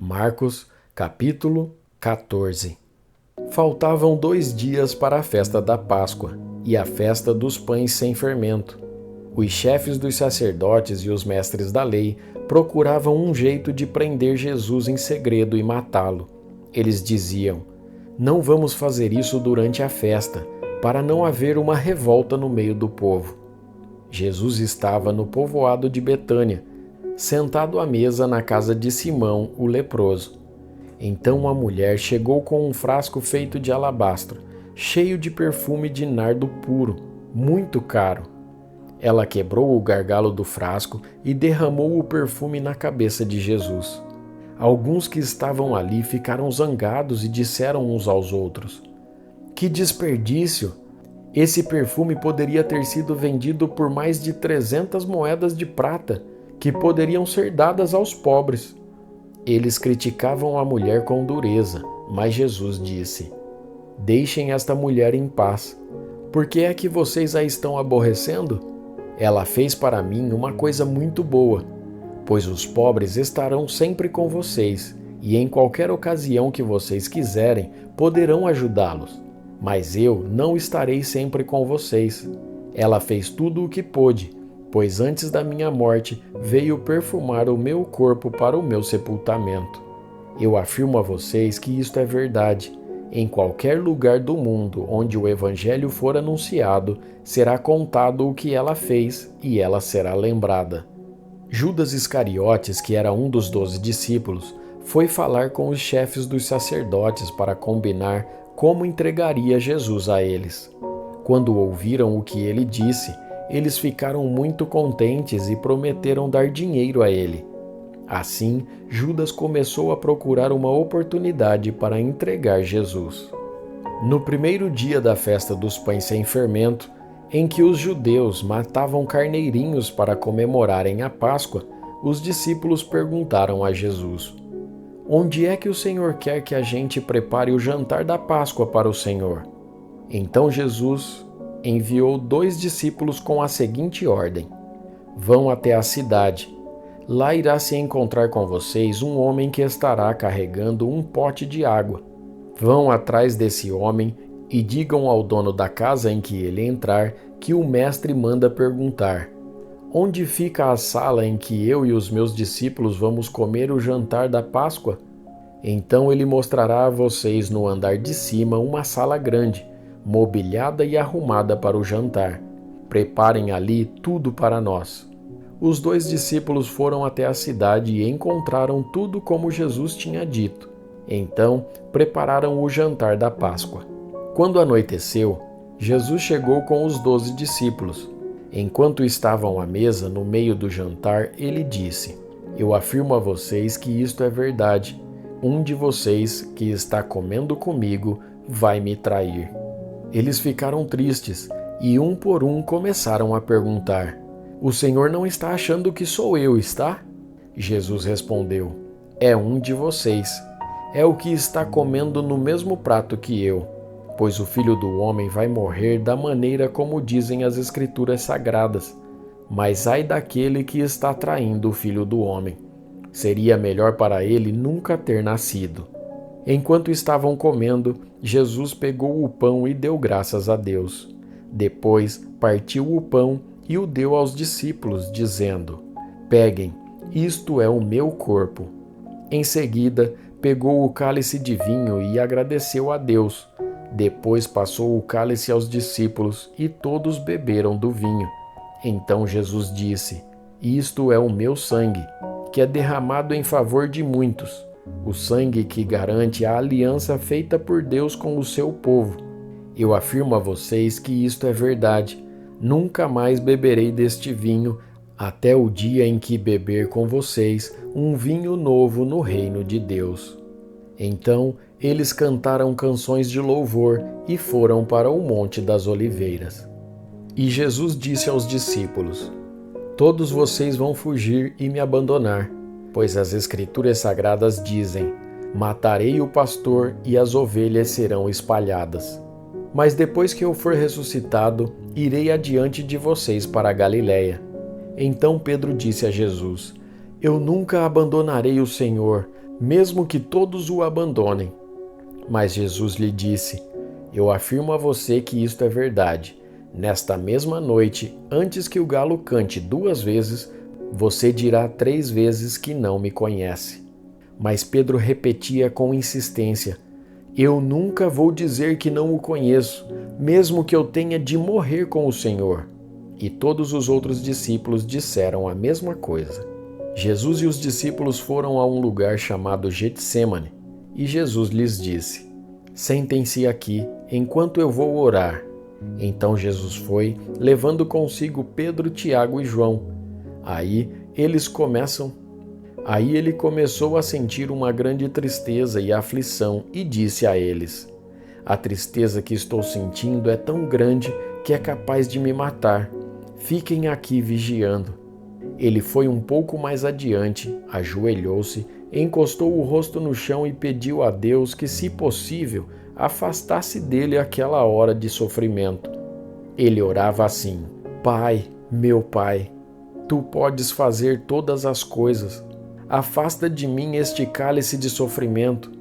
Marcos, capítulo 14. Faltavam 2 dias para a festa da Páscoa e a festa dos pães sem fermento. Os chefes dos sacerdotes e os mestres da lei procuravam um jeito de prender Jesus em segredo e matá-lo. Eles diziam: "Não vamos fazer isso durante a festa, para não haver uma revolta no meio do povo." Jesus estava no povoado de Betânia, sentado à mesa na casa de Simão, o leproso. Então uma mulher chegou com um frasco feito de alabastro, cheio de perfume de nardo puro, muito caro. Ela quebrou o gargalo do frasco e derramou o perfume na cabeça de Jesus. Alguns que estavam ali ficaram zangados e disseram uns aos outros: "Que desperdício! Esse perfume poderia ter sido vendido por mais de 300 moedas de prata, que poderiam ser dadas aos pobres." Eles criticavam a mulher com dureza, mas Jesus disse: "Deixem esta mulher em paz. Por que é que vocês a estão aborrecendo? Ela fez para mim uma coisa muito boa, pois os pobres estarão sempre com vocês, e em qualquer ocasião que vocês quiserem, poderão ajudá-los. Mas eu não estarei sempre com vocês. Ela fez tudo o que pôde, pois antes da minha morte veio perfumar o meu corpo para o meu sepultamento. Eu afirmo a vocês que isto é verdade. Em qualquer lugar do mundo onde o Evangelho for anunciado, será contado o que ela fez e ela será lembrada." Judas Iscariotes, que era um dos 12 discípulos, foi falar com os chefes dos sacerdotes para combinar como entregaria Jesus a eles. Quando ouviram o que ele disse, eles ficaram muito contentes e prometeram dar dinheiro a ele. Assim, Judas começou a procurar uma oportunidade para entregar Jesus. No primeiro dia da festa dos pães sem fermento, em que os judeus matavam carneirinhos para comemorarem a Páscoa, os discípulos perguntaram a Jesus: "Onde é que o Senhor quer que a gente prepare o jantar da Páscoa para o Senhor?" Então Jesus enviou 2 discípulos com a seguinte ordem: "Vão até a cidade. Lá irá se encontrar com vocês um homem que estará carregando um pote de água. Vão atrás desse homem e digam ao dono da casa em que ele entrar que o mestre manda perguntar: 'Onde fica a sala em que eu e os meus discípulos vamos comer o jantar da Páscoa?' Então ele mostrará a vocês no andar de cima uma sala grande, mobiliada e arrumada para o jantar. Preparem ali tudo para nós." Os 2 discípulos foram até a cidade e encontraram tudo como Jesus tinha dito. Então prepararam o jantar da Páscoa. Quando anoiteceu, Jesus chegou com os 12 discípulos. Enquanto estavam à mesa no meio do jantar, ele disse: "Eu afirmo a vocês que isto é verdade. Um de vocês que está comendo comigo vai me trair." Eles ficaram tristes e um por um começaram a perguntar: "O Senhor não está achando que sou eu, está?" Jesus respondeu: "É um de vocês. É o que está comendo no mesmo prato que eu. Pois o Filho do Homem vai morrer da maneira como dizem as Escrituras Sagradas. Mas ai daquele que está traindo o Filho do Homem. Seria melhor para ele nunca ter nascido." Enquanto estavam comendo, Jesus pegou o pão e deu graças a Deus. Depois partiu o pão e o deu aos discípulos, dizendo: "Peguem, isto é o meu corpo." Em seguida, pegou o cálice de vinho e agradeceu a Deus. Depois passou o cálice aos discípulos e todos beberam do vinho. Então Jesus disse: "Isto é o meu sangue, que é derramado em favor de muitos, o sangue que garante a aliança feita por Deus com o seu povo. Eu afirmo a vocês que isto é verdade. Nunca mais beberei deste vinho, até o dia em que beber com vocês um vinho novo no reino de Deus." Então eles cantaram canções de louvor e foram para o Monte das Oliveiras. E Jesus disse aos discípulos: "Todos vocês vão fugir e me abandonar, pois as Escrituras Sagradas dizem: 'Matarei o pastor e as ovelhas serão espalhadas.' Mas depois que eu for ressuscitado, irei adiante de vocês para a Galiléia." Então Pedro disse a Jesus: "Eu nunca abandonarei o Senhor, mesmo que todos o abandonem. Mas Jesus lhe disse: Eu afirmo a você que isto é verdade. Nesta mesma noite, antes que o galo cante 2 vezes, você dirá 3 vezes que não me conhece. Mas Pedro repetia com insistência: Eu nunca vou dizer que não o conheço, mesmo que eu tenha de morrer com o Senhor. E todos os outros discípulos disseram a mesma coisa. Jesus e os discípulos foram a um lugar chamado Getsêmane, e Jesus lhes disse: Sentem-se aqui, enquanto eu vou orar. Então Jesus foi, levando consigo Pedro, Tiago e João. Aí ele começou a sentir uma grande tristeza e aflição e disse a eles: A tristeza que estou sentindo é tão grande que é capaz de me matar. Fiquem aqui vigiando. Ele foi um pouco mais adiante, ajoelhou-se, encostou o rosto no chão e pediu a Deus que, se possível, afastasse dele aquela hora de sofrimento. Ele orava assim: Pai, meu Pai, Tu podes fazer todas as coisas. Afasta de mim este cálice de sofrimento.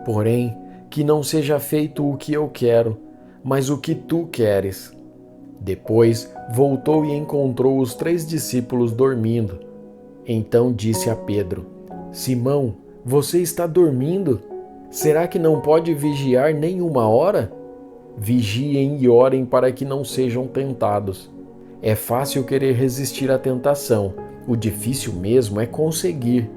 Porém, que não seja feito o que eu quero, mas o que Tu queres. Depois voltou e encontrou os 3 discípulos dormindo. Então disse a Pedro: Simão, você está dormindo? Será que não pode vigiar nem 1 hora? Vigiem e orem para que não sejam tentados. É fácil querer resistir à tentação, o difícil mesmo é conseguir.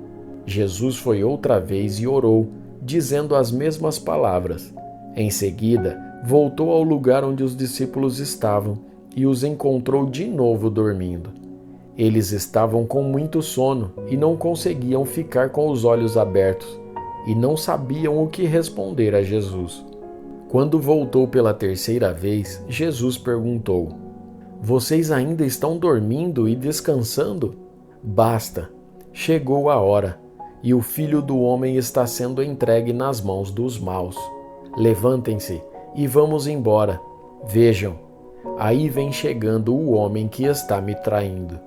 Jesus foi outra vez e orou, dizendo as mesmas palavras. Em seguida, voltou ao lugar onde os discípulos estavam e os encontrou de novo dormindo. Eles estavam com muito sono e não conseguiam ficar com os olhos abertos, e não sabiam o que responder a Jesus. Quando voltou pela 3ª vez, Jesus perguntou: Vocês ainda estão dormindo e descansando? Basta, chegou a hora, e o Filho do Homem está sendo entregue nas mãos dos maus. Levantem-se e vamos embora. Vejam, aí vem chegando o homem que está me traindo.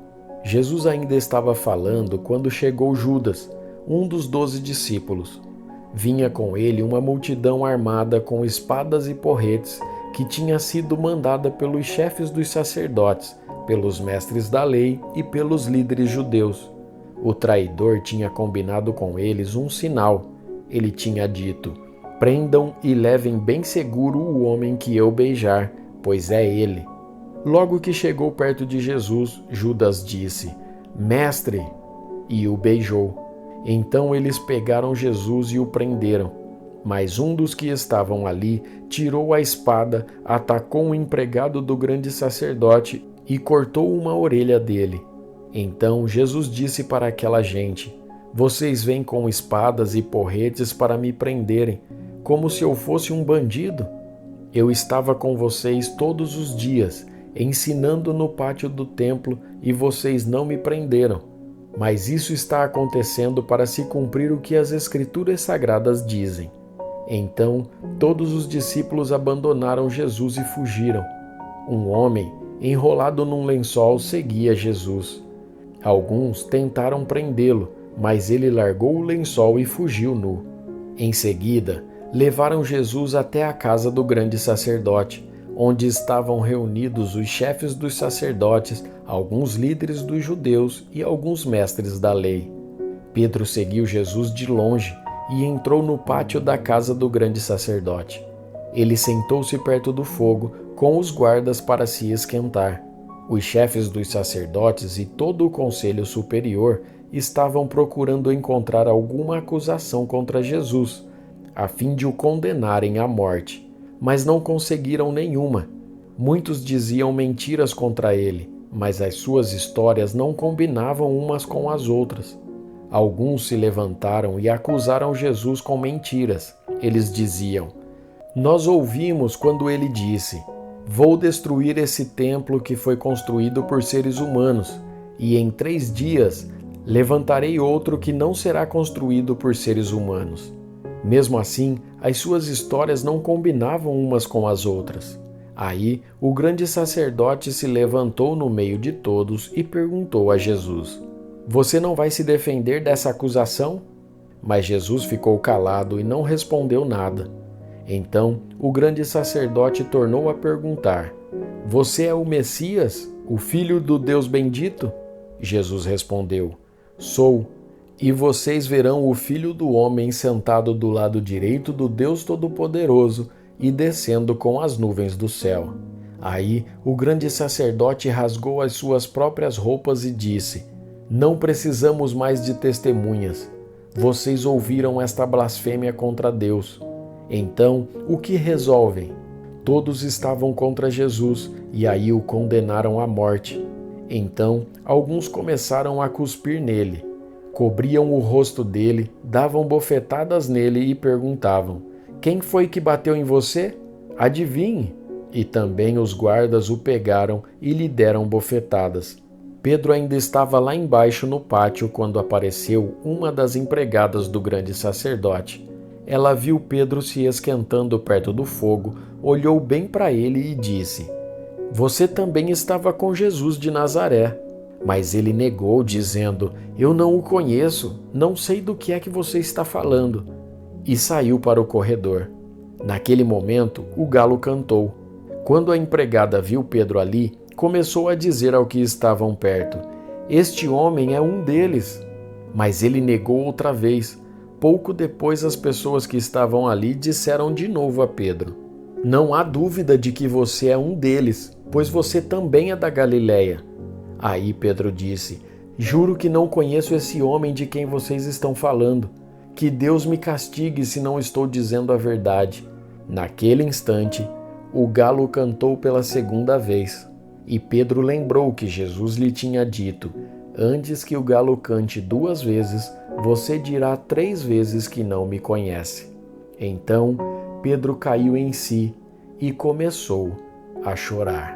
Jesus ainda estava falando quando chegou Judas, um dos 12 discípulos. Vinha com ele uma multidão armada com espadas e porretes, que tinha sido mandada pelos chefes dos sacerdotes, pelos mestres da lei e pelos líderes judeus. O traidor tinha combinado com eles um sinal. Ele tinha dito: Prendam e levem bem seguro o homem que eu beijar, pois é ele. Logo que chegou perto de Jesus, Judas disse: Mestre! E o beijou. Então eles pegaram Jesus e o prenderam. Mas um dos que estavam ali tirou a espada, atacou um empregado do grande sacerdote e cortou uma orelha dele. Então Jesus disse para aquela gente: Vocês vêm com espadas e porretes para me prenderem, como se eu fosse um bandido? Eu estava com vocês todos os dias, ensinando no pátio do templo, e vocês não me prenderam. Mas isso está acontecendo para se cumprir o que as Escrituras Sagradas dizem. Então, todos os discípulos abandonaram Jesus e fugiram. Um homem, enrolado num lençol, seguia Jesus. Alguns tentaram prendê-lo, mas ele largou o lençol e fugiu nu. Em seguida, levaram Jesus até a casa do grande sacerdote, onde estavam reunidos os chefes dos sacerdotes, alguns líderes dos judeus e alguns mestres da lei. Pedro seguiu Jesus de longe e entrou no pátio da casa do grande sacerdote. Ele sentou-se perto do fogo, com os guardas para se esquentar. Os chefes dos sacerdotes e todo o conselho superior estavam procurando encontrar alguma acusação contra Jesus, a fim de o condenarem à morte. Mas não conseguiram nenhuma. Muitos diziam mentiras contra ele, mas as suas histórias não combinavam umas com as outras. Alguns se levantaram e acusaram Jesus com mentiras. Eles diziam: Nós ouvimos quando ele disse: Vou destruir esse templo que foi construído por seres humanos, e em 3 dias levantarei outro que não será construído por seres humanos. Mesmo assim, as suas histórias não combinavam umas com as outras. Aí, o grande sacerdote se levantou no meio de todos e perguntou a Jesus: Você não vai se defender dessa acusação? Mas Jesus ficou calado e não respondeu nada. Então o grande sacerdote tornou a perguntar: Você é o Messias, o Filho do Deus bendito? Jesus respondeu: Sou. E vocês verão o Filho do Homem sentado do lado direito do Deus Todo-Poderoso e descendo com as nuvens do céu. Aí o grande sacerdote rasgou as suas próprias roupas e disse: Não precisamos mais de testemunhas. Vocês ouviram esta blasfêmia contra Deus. Então, o que resolvem? Todos estavam contra Jesus e aí o condenaram à morte. Então, alguns começaram a cuspir nele, cobriam o rosto dele, davam bofetadas nele e perguntavam: Quem foi que bateu em você? Adivinhe! E também os guardas o pegaram e lhe deram bofetadas. Pedro ainda estava lá embaixo no pátio quando apareceu uma das empregadas do grande sacerdote. Ela viu Pedro se esquentando perto do fogo, olhou bem para ele e disse: Você também estava com Jesus de Nazaré. Mas ele negou, dizendo: Eu não o conheço, não sei do que é que você está falando. E saiu para o corredor. Naquele momento, o galo cantou. Quando a empregada viu Pedro ali, começou a dizer ao que estavam perto: Este homem é um deles. Mas ele negou outra vez. Pouco depois, as pessoas que estavam ali disseram de novo a Pedro: Não há dúvida de que você é um deles, pois você também é da Galileia. Aí Pedro disse: Juro que não conheço esse homem de quem vocês estão falando. Que Deus me castigue se não estou dizendo a verdade. Naquele instante, o galo cantou pela segunda vez. E Pedro lembrou que Jesus lhe tinha dito: Antes que o galo cante 2 vezes, você dirá 3 vezes que não me conhece. Então Pedro caiu em si e começou a chorar.